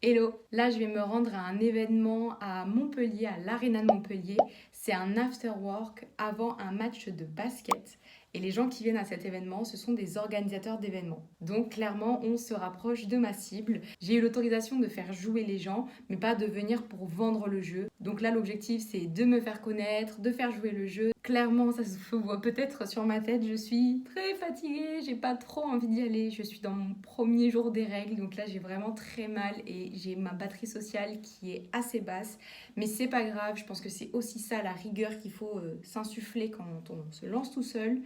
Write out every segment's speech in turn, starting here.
Hello, là je vais me rendre à un événement à Montpellier, à l'Arena de Montpellier. C'est un after work avant un match de basket. Et les gens qui viennent à cet événement, ce sont des organisateurs d'événements. Donc clairement, on se rapproche de ma cible. J'ai eu l'autorisation de faire jouer les gens, mais pas de venir pour vendre le jeu. Donc là, l'objectif, c'est de me faire connaître, de faire jouer le jeu. Clairement, ça se voit peut-être sur ma tête, je suis très fatiguée, j'ai pas trop envie d'y aller. Je suis dans mon premier jour des règles, donc là, j'ai vraiment très mal et j'ai ma batterie sociale qui est assez basse. Mais c'est pas grave, je pense que c'est aussi ça la rigueur qu'il faut s'insuffler quand on se lance tout seul.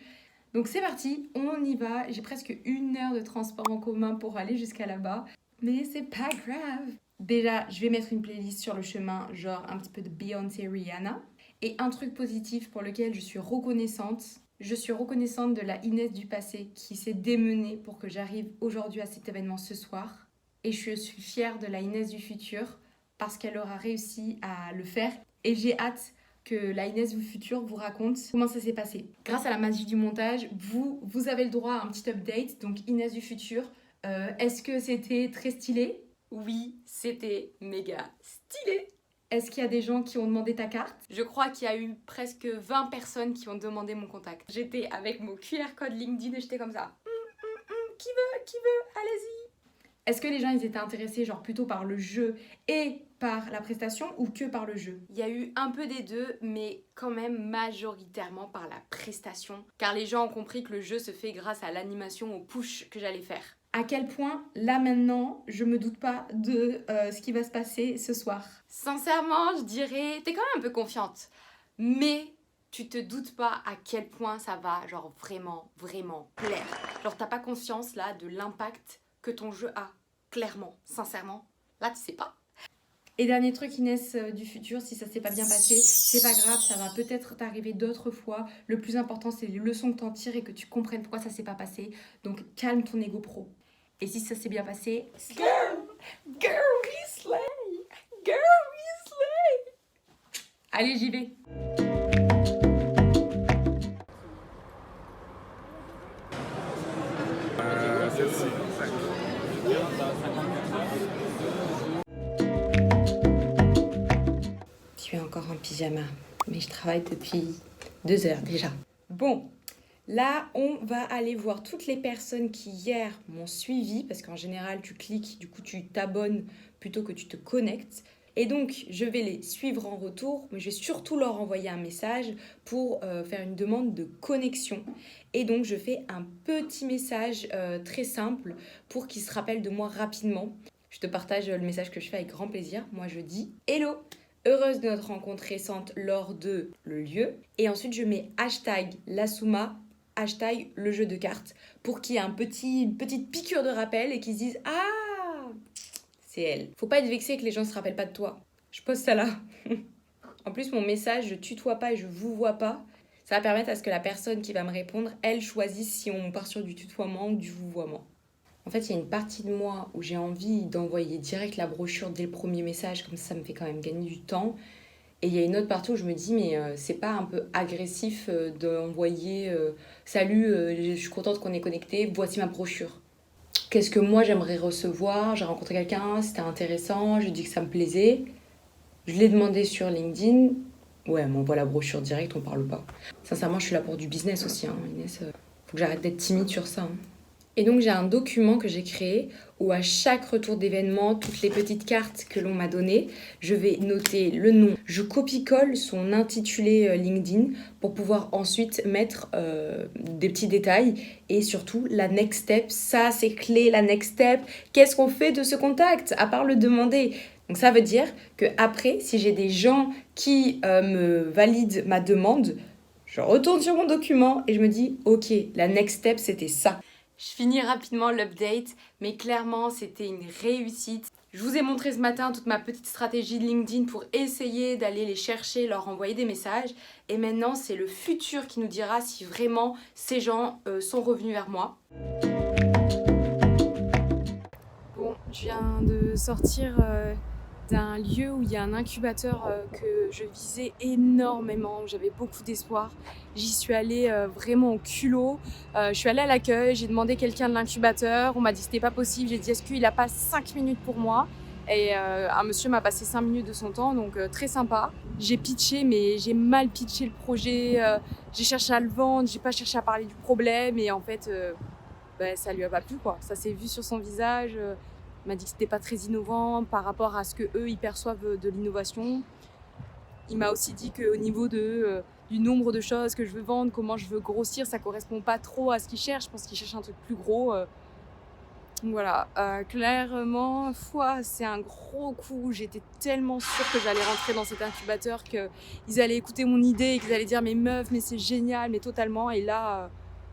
Donc c'est parti, on y va. J'ai presque 1 heure de transport en commun pour aller jusqu'à là-bas. Mais c'est pas grave. Déjà, je vais mettre une playlist sur le chemin, genre un petit peu de Beyoncé Rihanna. Et un truc positif pour lequel je suis reconnaissante. Je suis reconnaissante de la Inès du passé qui s'est démenée pour que j'arrive aujourd'hui à cet événement ce soir. Et je suis fière de la Inès du futur parce qu'elle aura réussi à le faire. Et j'ai hâte que la Inès du futur vous raconte comment ça s'est passé. Grâce à la magie du montage, vous avez le droit à un petit update. Donc Inès du futur, est-ce que c'était très stylé? Oui, c'était méga stylé. Est-ce qu'il y a des gens qui ont demandé ta carte? Je crois qu'il y a eu presque 20 personnes qui ont demandé mon contact. J'étais avec mon QR code LinkedIn et j'étais comme ça. Qui veut, allez-y. Est-ce que les gens ils étaient intéressés genre plutôt par le jeu et par la prestation ou que par le jeu? Il y a eu un peu des deux, mais quand même majoritairement par la prestation. Car les gens ont compris que le jeu se fait grâce à l'animation au push que j'allais faire. À quel point, là maintenant, je me doute pas de ce qui va se passer ce soir. Sincèrement, je dirais, t'es quand même un peu confiante. Mais tu te doutes pas à quel point ça va, genre vraiment, vraiment plaire. Genre t'as pas conscience là de l'impact que ton jeu a. Clairement, sincèrement, là tu sais pas. Et dernier truc, Inès du futur, si ça s'est pas bien passé, c'est pas grave, ça va peut-être t'arriver d'autres fois. Le plus important, c'est les leçons que t'en tires et que tu comprennes pourquoi ça s'est pas passé. Donc calme ton ego pro. Et si ça s'est bien passé, Girl, we slay, girl, we slay. allez, j'y vais. Celle-ci. Je suis encore en pyjama, mais je travaille depuis 2 heures déjà. Bon, là, on va aller voir toutes les personnes qui hier m'ont suivi, parce qu'en général, tu cliques, du coup, tu t'abonnes plutôt que tu te connectes. Et donc, je vais les suivre en retour, mais je vais surtout leur envoyer un message pour faire une demande de connexion. Et donc, je fais un petit message très simple pour qu'ils se rappellent de moi rapidement. Je te partage le message que je fais avec grand plaisir. Moi, je dis « Hello !» Heureuse de notre rencontre récente lors de le lieu. Et ensuite, je mets hashtag Lassouma, hashtag le jeu de cartes, pour qu'il y ait une petite piqûre de rappel et qu'ils se disent « Ah, c'est elle !» Faut pas être vexé que les gens se rappellent pas de toi. Je pose ça là. En plus, mon message, je tutoie pas et je vous vois pas. Ça va permettre à ce que la personne qui va me répondre, elle choisisse si on part sur du tutoiement ou du vouvoiement. En fait, il y a une partie de moi où j'ai envie d'envoyer direct la brochure dès le premier message, comme ça me fait quand même gagner du temps. Et il y a une autre partie où je me dis, mais c'est pas un peu agressif d'envoyer salut, je suis contente qu'on est connecté, voici ma brochure. Qu'est-ce que moi j'aimerais recevoir? J'ai rencontré quelqu'un, c'était intéressant, j'ai dit que ça me plaisait. Je l'ai demandé sur LinkedIn. Ouais, on m'envoie la brochure direct, on parle pas. Sincèrement, je suis là pour du business aussi, hein, Inès. Faut que j'arrête d'être timide sur ça. Hein. Et donc j'ai un document que j'ai créé où à chaque retour d'événement, toutes les petites cartes que l'on m'a données, je vais noter le nom. Je copie-colle son intitulé LinkedIn pour pouvoir ensuite mettre des petits détails et surtout la next step. Ça, c'est clé, la next step. Qu'est-ce qu'on fait de ce contact à part le demander? Donc ça veut dire que après, si j'ai des gens qui me valident ma demande, je retourne sur mon document et je me dis, ok, la next step, c'était ça. Je finis rapidement l'update, mais clairement c'était une réussite. Je vous ai montré ce matin toute ma petite stratégie de LinkedIn pour essayer d'aller les chercher, leur envoyer des messages. Et maintenant, c'est le futur qui nous dira si vraiment ces gens sont revenus vers moi. Bon, je viens de sortir d'un lieu où il y a un incubateur que je visais énormément, où j'avais beaucoup d'espoir. J'y suis allée vraiment au culot. Je suis allée à l'accueil, j'ai demandé quelqu'un de l'incubateur, on m'a dit que c'était pas possible. J'ai dit est-ce qu'il n'a pas 5 minutes pour moi? Et un monsieur m'a passé 5 minutes de son temps, donc très sympa. J'ai pitché, mais j'ai mal pitché le projet. J'ai cherché à le vendre, j'ai pas cherché à parler du problème. Et en fait, ça lui a pas plu, quoi. Ça s'est vu sur son visage. Il m'a dit que c'était pas très innovant par rapport à ce que eux ils perçoivent de l'innovation. Il m'a aussi dit qu'au niveau du nombre de choses que je veux vendre, comment je veux grossir, ça correspond pas trop à ce qu'il cherche. Je pense qu'il cherche un truc plus gros. Donc voilà, clairement, c'est un gros coup. J'étais tellement sûre que j'allais rentrer dans cet incubateur, qu'ils allaient écouter mon idée et qu'ils allaient dire « mais meuf, mais c'est génial, mais totalement ». Et là,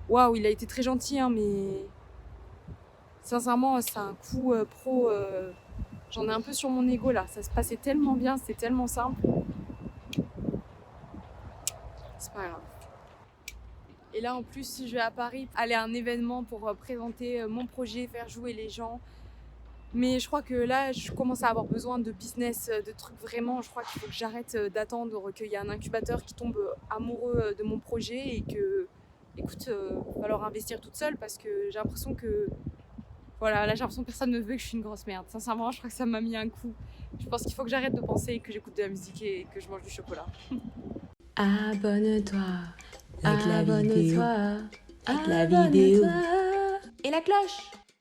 waouh, il a été très gentil, hein, mais sincèrement, c'est un coup pro. J'en ai un peu sur mon ego là. Ça se passait tellement bien, c'était tellement simple. C'est pas grave. Et là, en plus, je vais à Paris aller à un événement pour présenter mon projet, faire jouer les gens. Mais je crois que là, je commence à avoir besoin de business, de trucs vraiment. Je crois qu'il faut que j'arrête d'attendre qu'il y ait un incubateur qui tombe amoureux de mon projet et que, écoute, va falloir investir toute seule parce que j'ai l'impression que, voilà, là j'ai l'impression que personne ne veut, que je suis une grosse merde. Sincèrement, je crois que ça m'a mis un coup. Je pense qu'il faut que j'arrête de penser que j'écoute de la musique et que je mange du chocolat. Abonne-toi, like la vidéo, et la cloche.